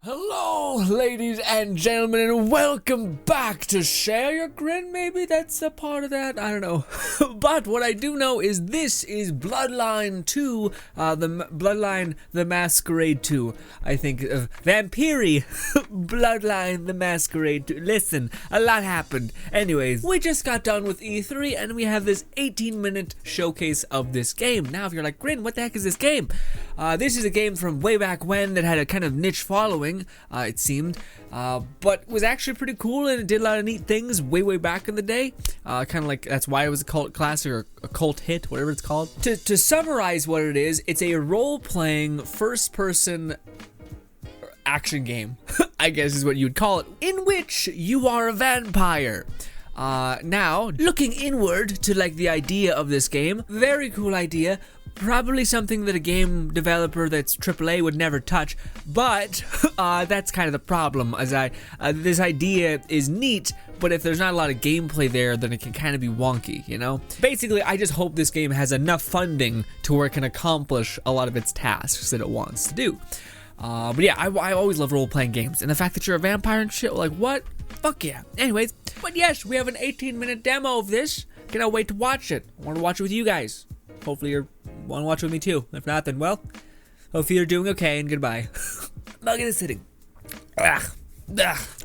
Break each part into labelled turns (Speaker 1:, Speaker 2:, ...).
Speaker 1: Hello, ladies and gentlemen, and welcome back to Share Your Grin. Maybe that's a part of that, I don't know. But what I do know is this is Bloodline 2, Bloodline the Masquerade 2. I think Vampiri Bloodline the Masquerade 2. Listen, a lot happened. Anyways, we just got done with E3 and we have this 18-minute showcase of this game. Now, if you're like, Grin, what the heck is this game? This is a game from way back when that had a kind of niche following. It seemed, but was actually pretty cool, and it did a lot of neat things way back in the day. Kind of like that's why it was a cult classic or a cult hit, whatever it's called. To summarize what it is, it's a role-playing first-person action game, I guess is what you would call it, in which you are a vampire. Now, looking inward to like the idea of this game, very cool idea. Probably something that a game developer that's AAA would never touch, but that's kind of the problem. As this idea is neat, but if there's not a lot of gameplay there, then it can kind of be wonky, you know? Basically, I just hope this game has enough funding to where it can accomplish a lot of its tasks that it wants to do. But yeah, I always love role-playing games, and the fact that you're a vampire and shit, like what? Fuck yeah. Anyways, but yes, we have an 18-minute demo of this. Cannot wait to watch it. I want to watch it with you guys. Hopefully you want to watch with me too. If not, then well, hope you're doing okay and goodbye. Mug is sitting.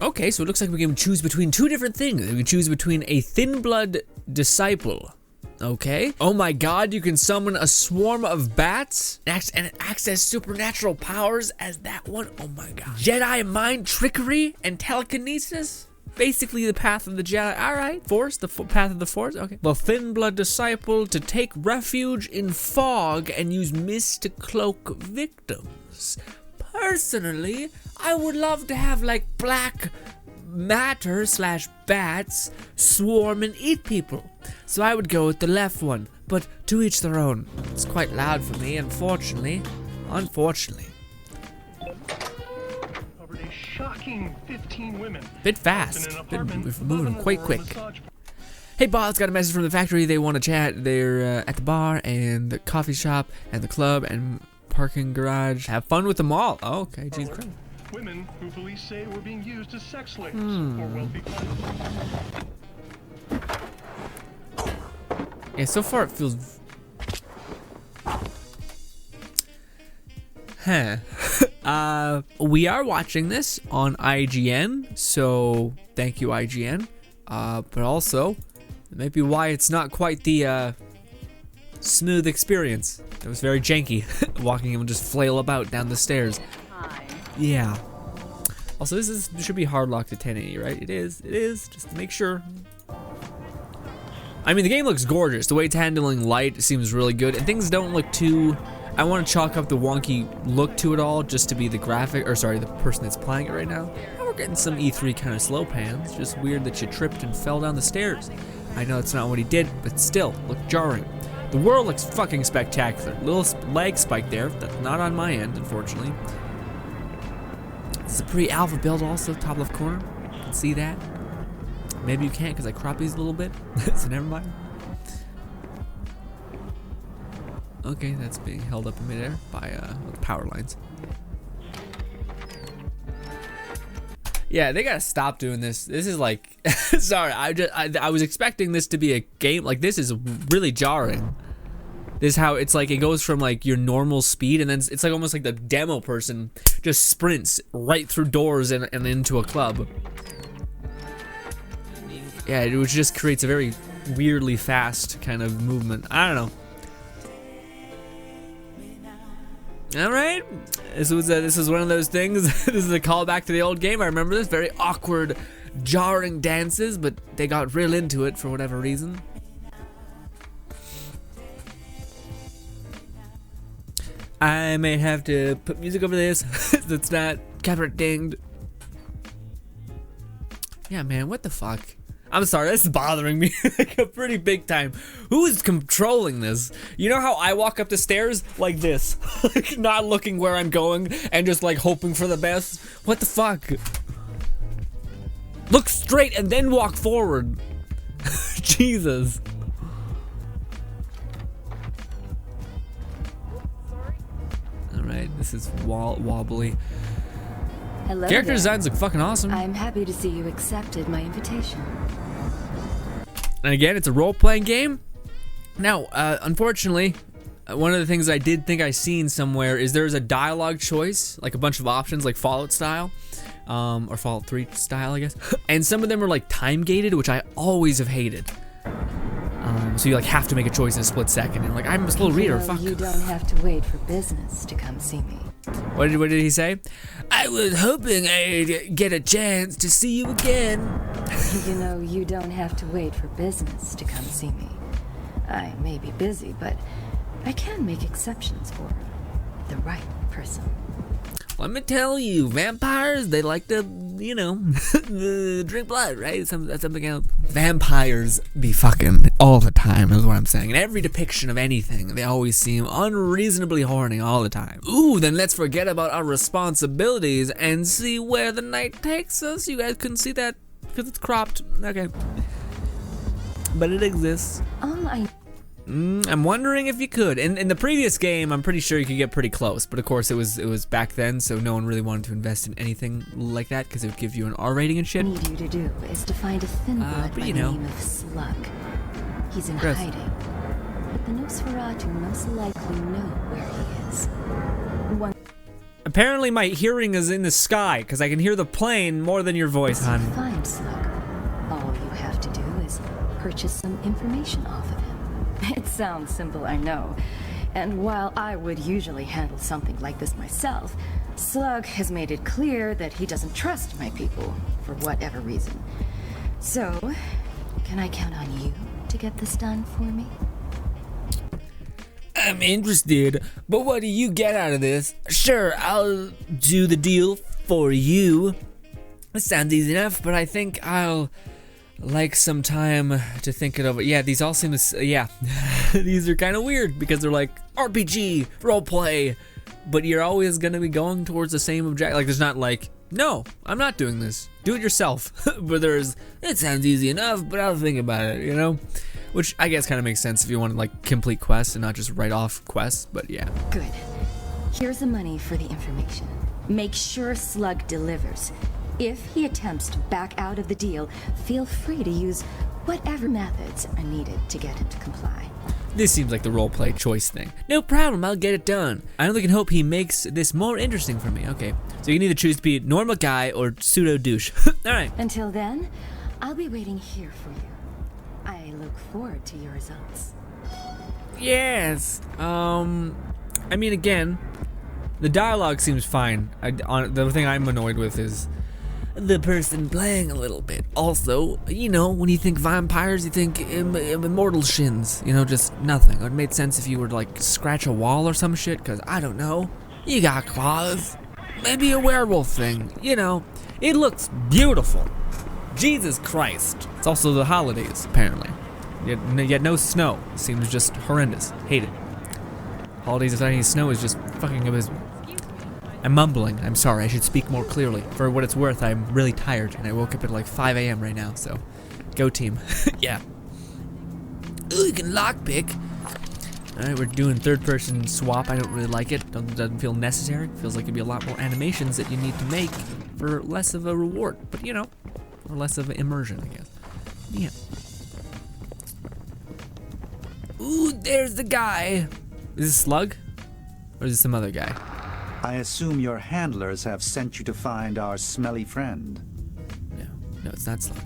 Speaker 1: Okay, so it looks like we can choose between two different things. We can choose between a thin blood disciple. Okay. Oh my god, you can summon a swarm of bats and access supernatural powers as that one. Oh my god. Jedi mind trickery and telekinesis? Basically the path of the Jedi. Alright, Force, the path of the Force, okay. The Thin Blood Disciple to take refuge in fog and use mist to cloak victims. Personally, I would love to have like black matter / bats swarm and eat people. So I would go with the left one, but to each their own. It's quite loud for me, unfortunately.
Speaker 2: Shocking 15 women.
Speaker 1: Bit fast. We're moving quite quick. Hey, boss, got a message from the factory. They want to chat. They're at the bar and the coffee shop and the club and parking garage. Have fun with them all. Oh, okay, geez, Christ.
Speaker 2: Women who police say were being used as sex slaves or wealthy clients.
Speaker 1: Yeah, so far it feels. We are watching this on IGN, so thank you, IGN. But also, it might be why it's not quite the smooth experience. It was very janky, walking him and just flail about down the stairs. Yeah. Also, this should be hard locked to 1080, right? It is, just to make sure. I mean, the game looks gorgeous. The way it's handling light seems really good, and things don't look too. I want to chalk up the wonky look to it all just to be the graphic, or sorry, the person that's playing it right now. And we're getting some E3 kind of slow pans. Just weird that you tripped and fell down the stairs. I know it's not what he did, but still, looked jarring. The world looks fucking spectacular. Little lag spike there. That's not on my end, unfortunately. This is a pre-alpha build also, top left corner. You can see that. Maybe you can't because I crop these a little bit, so never mind. Okay, that's being held up in midair by power lines. Yeah, they gotta stop doing this. This is like, sorry, I was expecting this to be a game. Like, this is really jarring. This is how it's like, it goes from like your normal speed, and then it's like almost like the demo person just sprints right through doors and into a club. Yeah, it just creates a very weirdly fast kind of movement. I don't know. All right, this was one of those things. This is a callback to the old game. I remember this very awkward, jarring dances, but they got real into it for whatever reason. I may have to put music over this. That's not copyright dinged. Yeah, man, what the fuck? I'm sorry, this is bothering me like a pretty big time. Who is controlling this? You know how I walk up the stairs like this, like not looking where I'm going and just like hoping for the best? What the fuck? Look straight and then walk forward. Jesus. All right, this is wobbly.
Speaker 3: Hello
Speaker 1: Character
Speaker 3: there.
Speaker 1: designs look fucking awesome.
Speaker 3: I'm happy to see you accepted my invitation.
Speaker 1: And again, it's a role-playing game. Now, unfortunately, one of the things I did think I seen somewhere is there's a dialogue choice, like a bunch of options, like Fallout style, or Fallout 3 style, I guess. And some of them are like time-gated, which I always have hated. So you like have to make a choice in a split second. And like, I'm a slow reader, fuck.
Speaker 3: You don't have to wait for business to come see me.
Speaker 1: What did he say? I was hoping I'd get a chance to see you again.
Speaker 3: You know, you don't have to wait for business to come see me. I may be busy, but I can make exceptions for the right person.
Speaker 1: Let me tell you, vampires, they like to, you know, drink blood, right? That's something else. Vampires be fucking all the time, is what I'm saying. In every depiction of anything, they always seem unreasonably horny all the time. Ooh, then let's forget about our responsibilities and see where the night takes us. You guys couldn't see that because it's cropped. Okay. But it exists. I'm wondering if you could. In the previous game, I'm pretty sure you could get pretty close, but of course it was back then, so no one really wanted to invest in anything like that because it would give you an R rating and shit.
Speaker 3: What I need you to do is to find a thin blood by the name of Slug. He's in hiding, but the Nosferatu most likely know where he is.
Speaker 1: Apparently my hearing is in the sky because I can hear the plane more than your voice, hon.
Speaker 3: Find Slug. All you have to do is purchase some information off of him. It sounds simple, I know. And while I would usually handle something like this myself, Slug has made it clear that he doesn't trust my people, for whatever reason. So, can I count on you to get this done for me?
Speaker 1: I'm interested, but what do you get out of this? Sure, I'll do the deal for you. It sounds easy enough, but I think I'll like some time to think it over. Yeah, these all seem to, yeah. These are kind of weird because they're like RPG, roleplay, but you're always gonna be going towards the same objective. Like there's not like, no, I'm not doing this. Do it yourself. But there's, it sounds easy enough, but I'll think about it, you know? Which I guess kind of makes sense if you want to like complete quests and not just write off quests, but yeah.
Speaker 3: Good. Here's the money for the information. Make sure Slug delivers. If he attempts to back out of the deal, feel free to use whatever methods are needed to get him to comply.
Speaker 1: This seems like the roleplay choice thing. No problem, I'll get it done. I only can hope he makes this more interesting for me. Okay, so you can either choose to be normal guy or pseudo douche. All right.
Speaker 3: Until then, I'll be waiting here for you. I look forward to your results.
Speaker 1: Yes. I mean, again, the dialogue seems fine. The thing I'm annoyed with is the person playing a little bit. Also, you know, when you think vampires, you think immortal shins. You know, just nothing. It would made sense if you were to, like, scratch a wall or some shit, because, I don't know, you got claws. Maybe a werewolf thing. You know, it looks beautiful. Jesus Christ. It's also the holidays, apparently. Yet no snow. It seems just horrendous. Hate it. Holidays without any snow is just fucking abysmal. I'm mumbling. I'm sorry. I should speak more clearly. For what it's worth, I'm really tired, and I woke up at like 5 a.m. right now, so go team. Yeah. Ooh, you can lockpick. Alright, we're doing third-person swap. I don't really like it. Doesn't feel necessary. Feels like it'd be a lot more animations that you need to make for less of a reward. But, you know, or less of an immersion, I guess. Yeah. Ooh, there's the guy. Is this Slug? Or is this some other guy?
Speaker 4: I assume your handlers have sent you to find our smelly friend.
Speaker 1: No, it's not Slug.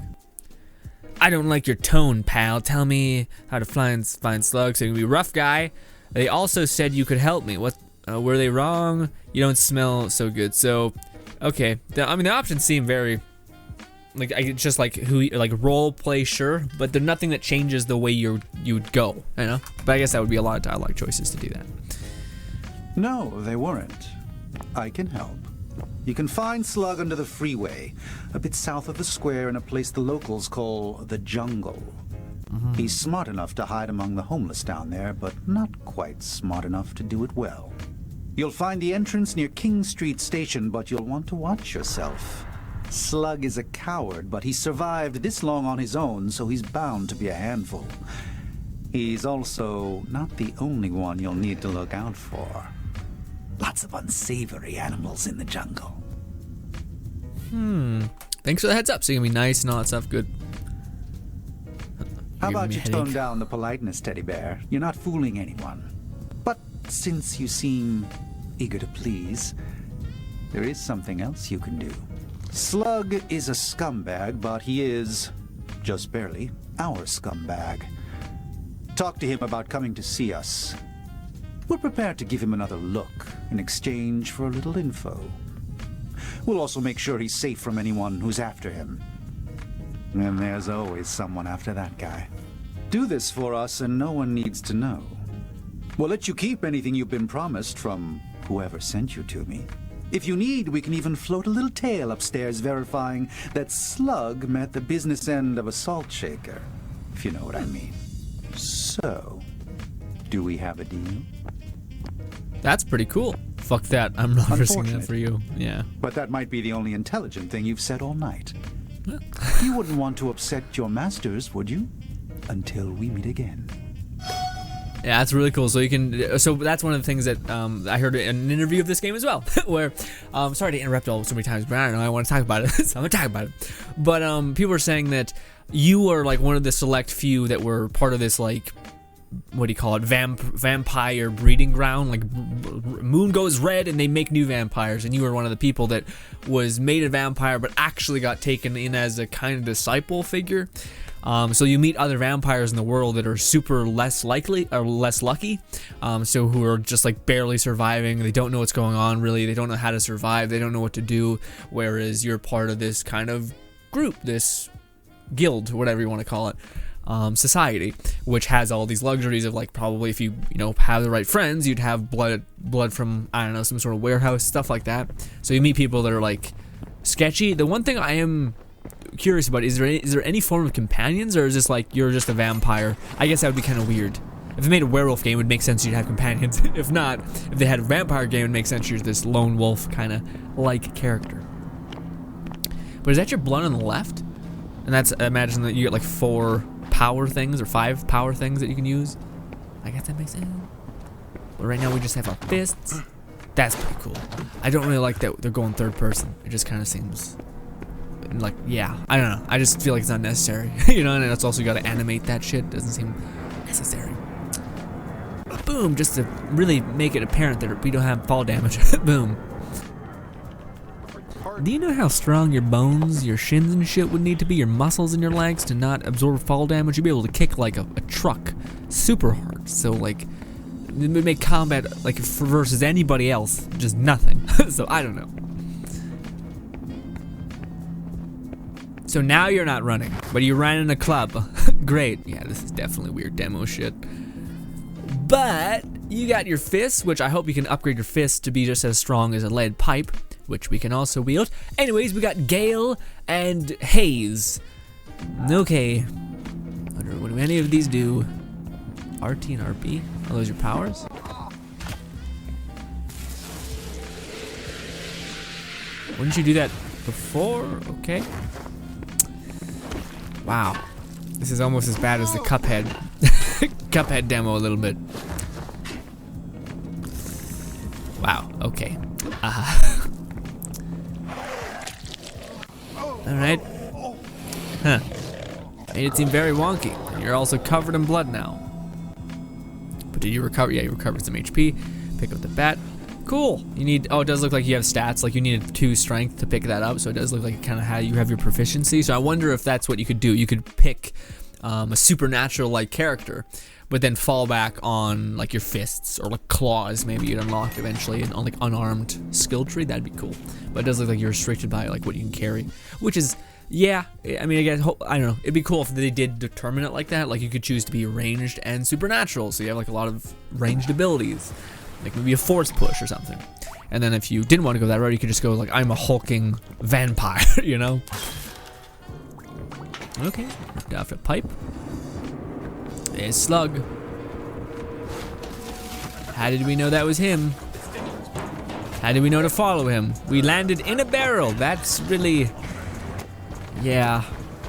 Speaker 1: I don't like your tone, pal. Tell me how to find Slug. So you're gonna be a rough guy. They also said you could help me. What? Were they wrong? You don't smell so good. So, okay. I mean, the options seem very, like, just like role play, sure, but there's nothing that changes the way you'd go, you know. But I guess that would be a lot of dialogue choices to do that.
Speaker 4: No, they weren't. I can help. You can find Slug under the freeway, a bit south of the square in a place the locals call the jungle. He's smart enough to hide among the homeless down there, but not quite smart enough to do it well. You'll find the entrance near King Street Station, but you'll want to watch yourself. Slug is a coward, but he survived this long on his own, so he's bound to be a handful. He's also not the only one you'll need to look out for. Lots of unsavory animals in the jungle.
Speaker 1: Thanks for the heads up. So you're gonna be nice and all that stuff. Good.
Speaker 4: How
Speaker 1: You're
Speaker 4: about
Speaker 1: giving
Speaker 4: you
Speaker 1: me a
Speaker 4: tone
Speaker 1: headache.
Speaker 4: down the politeness, Teddy Bear? You're not fooling anyone. But since you seem eager to please, there is something else you can do. Slug is a scumbag, but he is, just barely, our scumbag. Talk to him about coming to see us. We're prepared to give him another look in exchange for a little info. We'll also make sure he's safe from anyone who's after him. And there's always someone after that guy. Do this for us and no one needs to know. We'll let you keep anything you've been promised from whoever sent you to me. If you need, we can even float a little tale upstairs verifying that Slug met the business end of a salt shaker, if you know what I mean. So, do we have a deal?
Speaker 1: That's pretty cool. Fuck that. I'm not risking that
Speaker 4: Unfortunate.
Speaker 1: for you. Yeah.
Speaker 4: But that might be the only intelligent thing you've said all night. You wouldn't want to upset your masters, would you? Until we meet again.
Speaker 1: Yeah, that's really cool. So you can. So that's one of the things that I heard in an interview of this game as well, where sorry to interrupt all so many times, but I don't know. I want to talk about it, so I'm gonna talk about it. But people were saying that you were like one of the select few that were part of this, like, what do you call it, vampire breeding ground. Like moon goes red and they make new vampires, and you were one of the people that was made a vampire but actually got taken in as a kind of disciple figure. So you meet other vampires in the world that are super less likely or less lucky, so who are just like barely surviving. They don't know what's going on really. They don't know how to survive. They don't know what to do. Whereas you're part of this kind of group, this guild, whatever you want to call it. Society, which has all these luxuries of, like, probably if you have the right friends, you'd have blood from, I don't know, some sort of warehouse, stuff like that. So you meet people that are like sketchy. The one thing I am curious about, is there any form of companions, or is this like you're just a vampire? I guess that would be kind of weird. If they made a werewolf game, it would make sense you'd have companions. If not, if they had a vampire game, it would make sense you're this lone wolf kind of like character. But is that your blood on the left? And that's, imagine that you get like 4 power things or 5 power things that you can use. I guess that makes sense. But right now we just have our fists. That's pretty cool. I don't really like that they're going third person. It just kind of seems like, yeah, I don't know. I just feel like it's not necessary. And it's also, you got to animate that shit. Doesn't seem necessary. Boom, just to really make it apparent that we don't have fall damage. Boom. Do you know how strong your bones, your shins and shit would need to be, your muscles in your legs to not absorb fall damage? You'd be able to kick like a truck super hard. So like, it would make combat, like, versus anybody else, just nothing. So I don't know. So now you're not running, but you ran in a club. Great. Yeah, this is definitely weird demo shit. But you got your fists, which I hope you can upgrade your fists to be just as strong as a lead pipe, which we can also wield. Anyways, we got Gale and Haze. Okay. Wonder what do any of these do? RT and RP? Are those your powers? Wouldn't you do that before? Okay. Wow. This is almost as bad as the Cuphead. Cuphead demo a little bit. Wow, okay. Alright. Huh. Made it seem very wonky. You're also covered in blood now. But did you recover? Yeah, you recovered some HP. Pick up the bat. Cool. You need, oh, it does look like you have stats, like you needed 2 strength to pick that up, so it does look like kind of how you have your proficiency. So I wonder if that's what you could do. You could pick a supernatural-like character, but then fall back on like your fists or like claws. Maybe you'd unlock eventually on like unarmed skill tree. That'd be cool. But it does look like you're restricted by like what you can carry, which is, yeah. I mean, I guess, I don't know. It'd be cool if they did determine it like that. Like you could choose to be ranged and supernatural, so you have like a lot of ranged abilities, like maybe a force push or something. And then if you didn't want to go that route, you could just go like, I'm a hulking vampire, Okay, ripped off a pipe. There's Slug. How did we know that was him? How did we know to follow him? We landed in a barrel. That's really, yeah.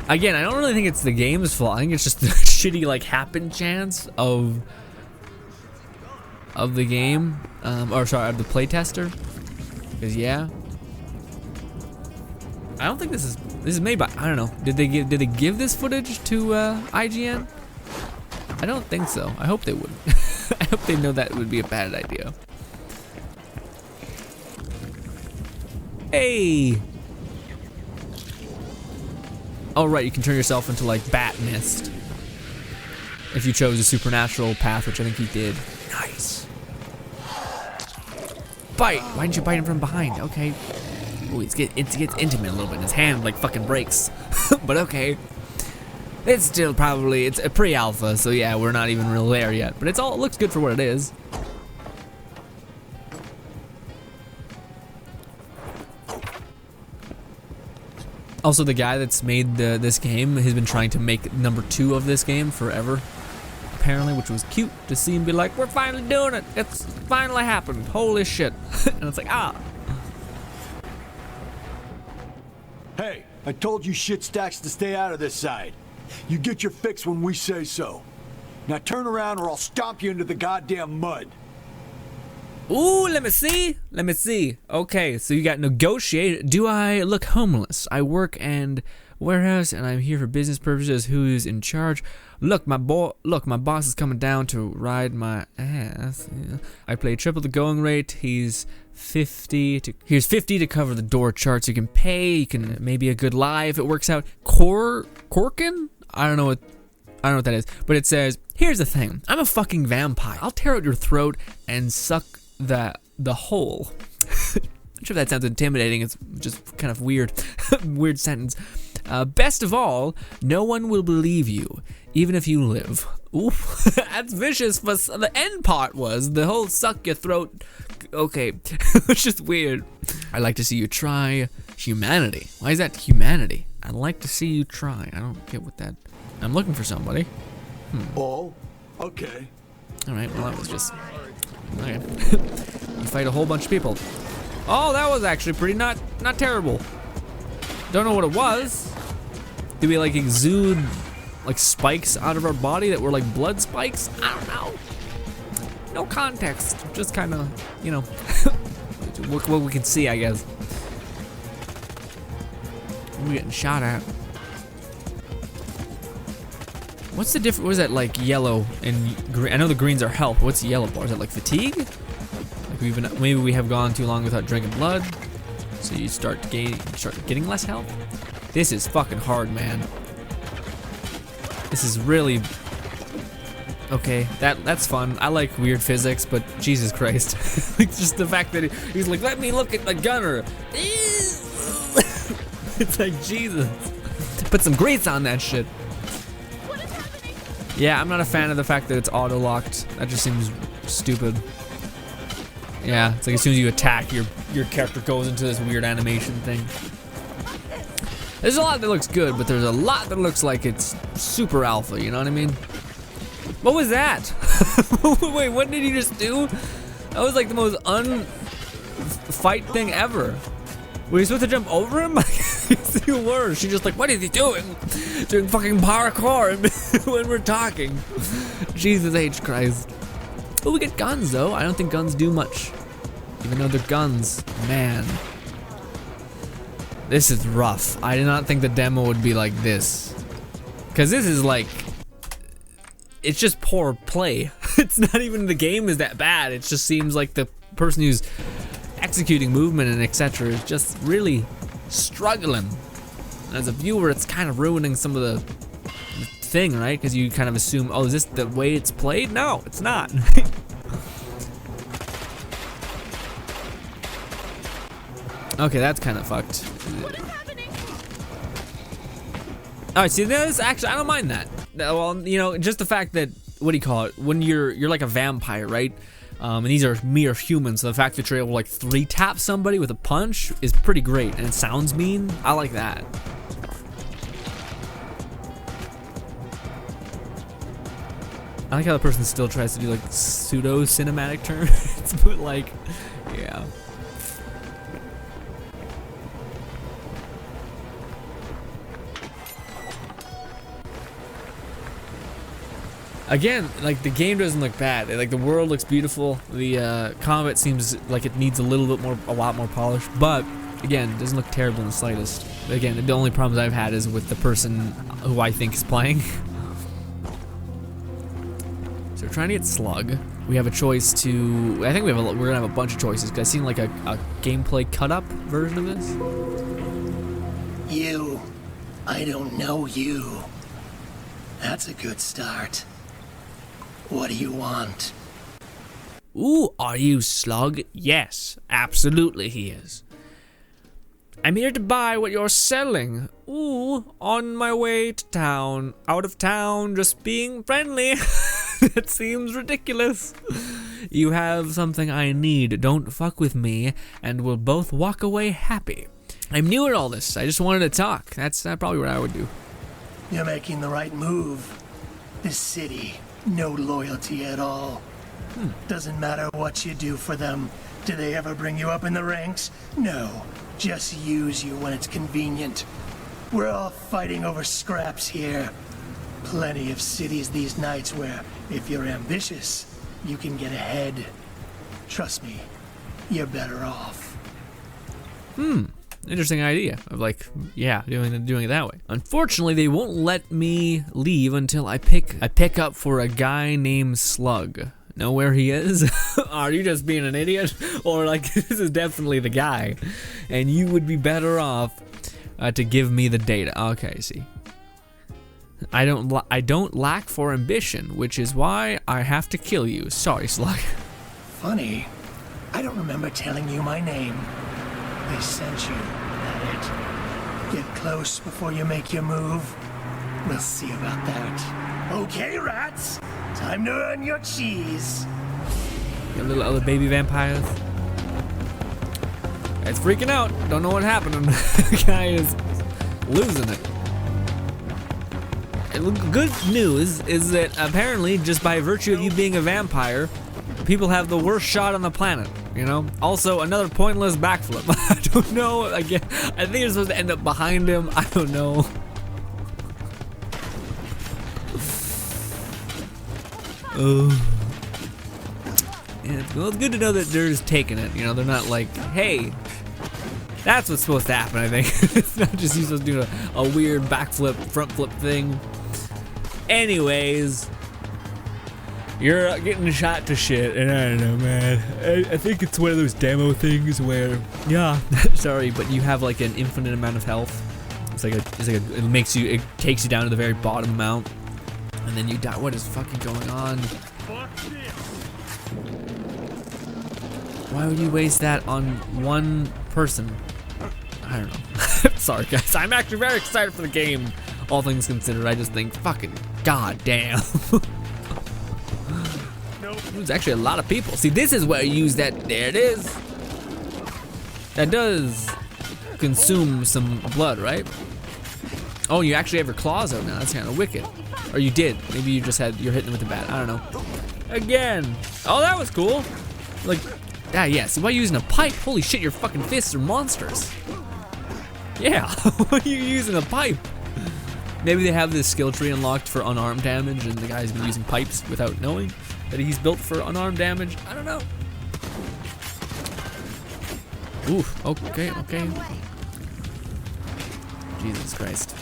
Speaker 1: Again, I don't really think it's the game's fault. I think it's just the shitty like happen chance of the game, or sorry, of the playtester. Because yeah. I don't think this is made by, I don't know. Did they give this footage to IGN? I don't think so. I hope they wouldn't. I hope they know that would be a bad idea. Hey! Oh right, you can turn yourself into like bat mist if you chose a supernatural path, which I think you did. Nice. Bite! Why didn't you bite him from behind? Okay. Ooh, it gets intimate a little bit, and his hand like fucking breaks. But okay. It's still probably, it's a pre-alpha, so yeah, we're not even real there yet. But it looks good for what it is. Also, the guy that's made this game has been trying to make number 2 of this game forever, apparently, which was cute to see him be like, we're finally doing it. It's finally happened. Holy shit. And it's like, ah.
Speaker 5: Hey, I told you shit stacks to stay out of this side. You get your fix when we say so. Now turn around or I'll stomp you into the goddamn mud.
Speaker 1: Ooh, let me see. Let me see. Okay, so you got negotiate. Do I look homeless? I work and warehouse and I'm here for business purposes. Who's in charge? Look, my boss is coming down to ride my ass. Yeah. I play triple the going rate. Here's 50 to cover the door charts. You can pay. You can maybe a good lie if it works out. Corkin? I don't know what that is, but it says, here's the thing. I'm a fucking vampire. I'll tear out your throat and suck the hole. Not sure if that sounds intimidating. It's just kind of weird. Weird sentence. Best of all, no one will believe you, even if you live. Ooh, that's vicious, but the end part was the whole suck your throat. Okay, it's just weird. I'd like to see you try humanity. Why is that humanity? I'd like to see you try. I don't get what that. I'm looking for somebody.
Speaker 5: Oh, okay.
Speaker 1: All right, well, that was just. Okay. You fight a whole bunch of people. Oh, that was actually pretty not terrible. Don't know what it was. Did we like exude like spikes out of our body that were like blood spikes? I don't know. No context. Just kind of, you know, what we can see, I guess. We're getting shot at. What's the difference? What is that like yellow and green? I know the greens are health. What's the yellow bar? Is that like fatigue? Like maybe we have gone too long without drinking blood, so you start getting less health. This is fucking hard, man. This is really okay. That's fun. I like weird physics, but Jesus Christ, like just the fact that he's like, let me look at the gunner. It's like Jesus. Put some grease on that shit. Yeah, I'm not a fan of the fact that it's auto-locked. That just seems stupid. Yeah, it's like as soon as you attack, your character goes into this weird animation thing. There's a lot that looks good, but there's a lot that looks like it's super alpha, you know what I mean? What was that? Wait, what did he just do? That was like the most unfight thing ever. Were you supposed to jump over him? It's even worse. She's just like, what is he doing? Doing fucking parkour when we're talking. Jesus H. Christ. Oh, we get guns though. I don't think guns do much. Even though they're guns. Man. This is rough. I did not think the demo would be like this. Cause this is like, it's just poor play. It's not even the game is that bad. It just seems like the person who's executing movement and etc. is just really struggling. As a viewer, it's kind of ruining some of the thing, right? Because you kind of assume, oh, is this the way it's played? No, it's not. Okay, that's kind of fucked.
Speaker 6: What is happening?
Speaker 1: All right, see, this actually, I don't mind that. Well, you know, just the fact that, what do you call it? When you're like a vampire, right? And these are mere humans, so the fact that you're able to like 3-tap somebody with a punch is pretty great, and it sounds mean. I like that. I like how the person still tries to do like pseudo cinematic turns, but like, yeah. Again, like the game doesn't look bad. Like the world looks beautiful. The combat seems like it needs a lot more polish, but Again, it doesn't look terrible in the slightest. Again, the only problems I've had is with the person who I think is playing. So we're trying to get Slug. We have a choice to... I think we're gonna have a bunch of choices, because I've seen like a gameplay cut-up version of this.
Speaker 6: You. I don't know you. That's a good start. What do you want?
Speaker 1: Ooh, are you Slug? Yes, absolutely he is. I'm here to buy what you're selling. Ooh, on my way to town. Out of town, just being friendly. That seems ridiculous. You have something I need. Don't fuck with me, and we'll both walk away happy. I'm new at all this. I just wanted to talk. That's probably what I would do.
Speaker 6: You're making the right move. This city, no loyalty at all. Doesn't matter what you do for them. Do they ever bring you up in the ranks? No. Just use you when it's convenient. We're all fighting over scraps here. Plenty of cities these nights where, if you're ambitious, you can get ahead. Trust me, you're better off.
Speaker 1: Interesting idea of like, yeah, doing it that way. Unfortunately, they won't let me leave until I pick up for a guy named Slug. Know where he is? Are you just being an idiot? Or like, this is definitely the guy, and you would be better off to give me the data. Okay, see. I don't lack for ambition, which is why I have to kill you. Sorry, Slug.
Speaker 6: Funny, I don't remember telling you my name. They sent you, that it. Get close before you make your move. We'll see about that. Okay, rats. Time to earn your cheese.
Speaker 1: Got little other baby vampires. It's freaking out. Don't know what happened. The guy is losing it. Good news is that apparently, just by virtue of you being a vampire, people have the worst shot on the planet, you know? Also, another pointless backflip. I don't know. I think you're supposed to end up behind him. I don't know. Oh. Yeah, well, it's good to know that they're just taking it. You know, they're not like, hey, that's what's supposed to happen, I think. It's not just you supposed to do a weird backflip, front flip thing. Anyways, you're getting shot to shit, and I don't know, man. I think it's one of those demo things where, yeah, sorry, but you have like an infinite amount of health. It takes you down to the very bottom amount, and then you die. What is fucking going on? Why would you waste that on one person? I don't know. Sorry, guys. I'm actually very excited for the game. All things considered, I just think, fucking goddamn. There's actually a lot of people. See, this is where you use that. There it is. That does consume some blood, right? Oh, you actually have your claws out now. That's kind of wicked. Or you did. Maybe you just you're hitting with the bat. I don't know. Again. Oh, that was cool. Like, yeah. See, why are you using a pipe? Holy shit, your fucking fists are monsters. Yeah. Why are you using a pipe? Maybe they have this skill tree unlocked for unarmed damage, and the guy's been using pipes without knowing that he's built for unarmed damage. I don't know. Oof. Okay. Jesus Christ.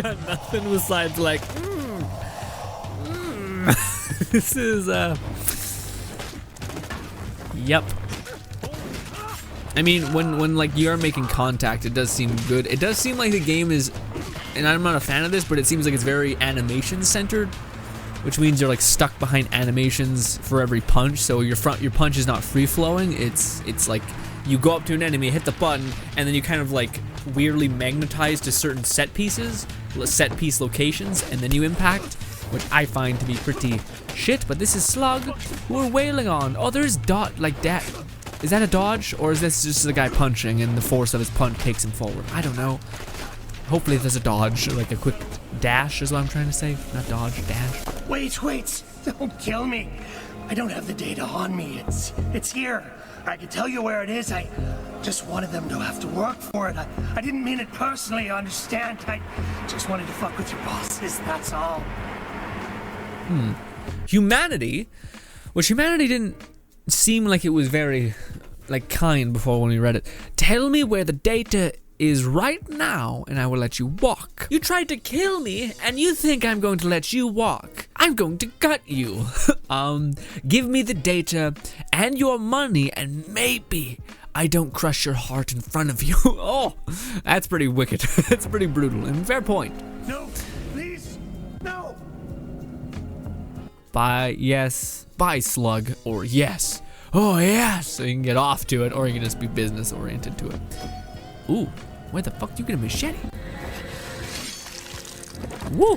Speaker 1: Got nothing besides like, This is, Yep. I mean, when like you are making contact, it does seem good. It does seem like the game is, and I'm not a fan of this, but it seems like it's very animation centered, which means you're like stuck behind animations for every punch. So your punch is not free flowing. It's like you go up to an enemy, hit the button, and then you kind of like weirdly magnetize to certain set piece locations, and then you impact, which I find to be pretty shit. But this is Slug, who we're wailing on. Oh, there's like that. Is that a dodge, or is this just the guy punching and the force of his punch takes him forward? I don't know. Hopefully there's a dodge, like a quick dash is what I'm trying to say. Not dodge, dash.
Speaker 6: Wait, don't kill me. I don't have the data on me. It's here. I can tell you where it is. I just wanted them to have to work for it. I didn't mean it personally, understand? I just wanted to fuck with your bosses, that's all.
Speaker 1: humanity, which humanity didn't seem like it was very, like, kind before when we read it. Tell me where the data is right now, and I will let you walk. You tried to kill me, and you think I'm going to let you walk. I'm going to gut you. Give me the data and your money, and maybe I don't crush your heart in front of you. Oh, that's pretty wicked. That's pretty brutal, and fair point.
Speaker 6: No, please, no.
Speaker 1: Bye, yes. Bye, slug, or yes. Oh, yes. So you can get off to it, or you can just be business oriented to it. Ooh, where the fuck do you get a machete? Woo!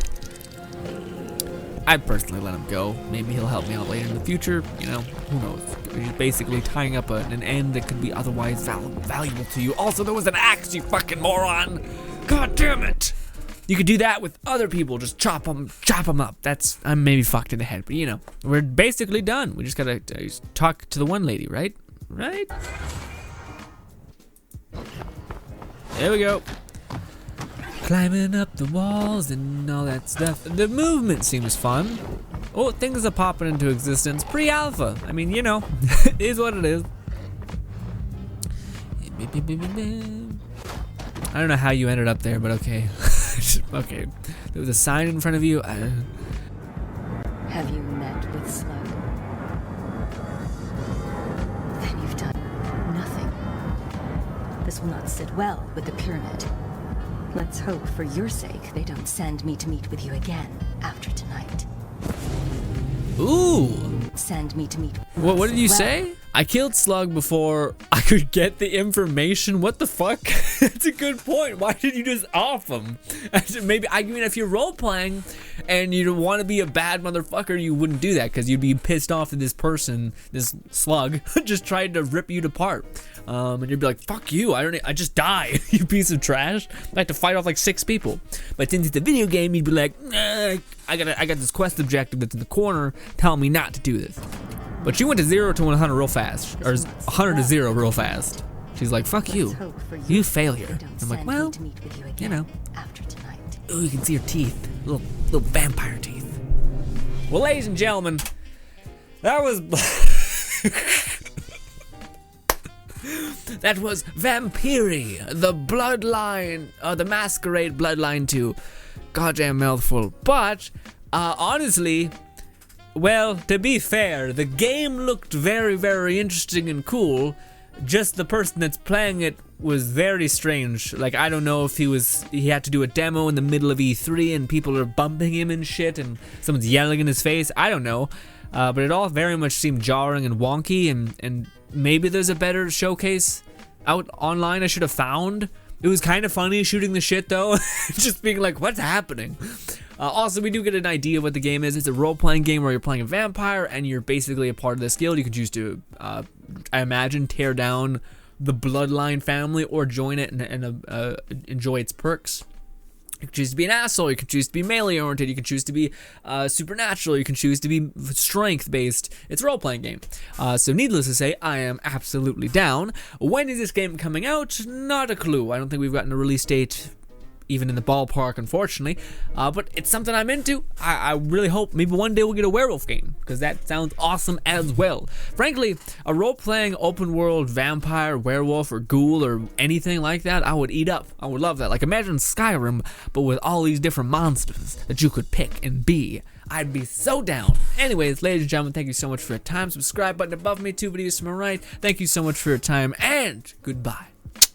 Speaker 1: I'd personally let him go. Maybe he'll help me out later in the future. You know, who knows? He's basically tying up an end that could be otherwise valuable to you. Also, there was an axe, you fucking moron! God damn it! You could do that with other people. Just chop them up. I'm maybe fucked in the head, but you know, we're basically done. We just gotta talk to the one lady, right? Right? There we go. Climbing up the walls and all that stuff. The movement seems fun. Oh, things are popping into existence. Pre-alpha. I mean, you know, it is what it is. I don't know how you ended up there, but okay. Okay. There was a sign in front of you.
Speaker 3: Have you met with Slug? Then you've done nothing. This will not sit well with the pyramid. Let's hope for your sake they don't send me to meet with you again after tonight.
Speaker 1: Ooh.
Speaker 3: Send me to meet with
Speaker 1: What did you
Speaker 3: well.
Speaker 1: say? I killed Slug before I could get the information. What the fuck? That's a good point. Why did you just off him? Maybe, I mean, if you're role playing and you want to be a bad motherfucker, you wouldn't do that because you'd be pissed off that this person, this Slug, just tried to rip you apart. And you'd be like, fuck you, I just die, you piece of trash. I have to fight off like 6 people. But since it's a video game, you'd be like, nah, I got this quest objective that's in the corner telling me not to do this. But she went to 0 to 100 real fast, or 100 to 0 real fast. She's like, fuck you, you failure. I'm like, well, you know. Ooh, you can see her teeth, little vampire teeth. Well, ladies and gentlemen, that was that was Vampiri, the Bloodline, the Masquerade Bloodline 2. Goddamn mouthful. But honestly, well, to be fair, the game looked very, very interesting and cool. Just the person that's playing it was very strange. Like, I don't know if he had to do a demo in the middle of E3 and people are bumping him and shit and someone's yelling in his face. I don't know. But it all very much seemed jarring and wonky, and maybe there's a better showcase out online I should have found. It was kind of funny shooting the shit though. Just being like, what's happening? Also, we do get an idea of what the game is. It's a role-playing game where you're playing a vampire and you're basically a part of this guild. You can choose to, I imagine, tear down the Bloodline family or join it and enjoy its perks. You can choose to be an asshole, you can choose to be melee-oriented, you can choose to be supernatural, you can choose to be strength-based. It's a role-playing game. So needless to say, I am absolutely down. When is this game coming out? Not a clue. I don't think we've gotten a release date even in the ballpark, unfortunately. But it's something I'm into. I really hope maybe one day we'll get a werewolf game, because that sounds awesome as well. Frankly, a role-playing open-world vampire, werewolf, or ghoul, or anything like that, I would eat up. I would love that. Like, imagine Skyrim, but with all these different monsters that you could pick and be. I'd be so down. Anyways, ladies and gentlemen, thank you so much for your time. Subscribe button above me, 2 videos to my right. Thank you so much for your time, and goodbye.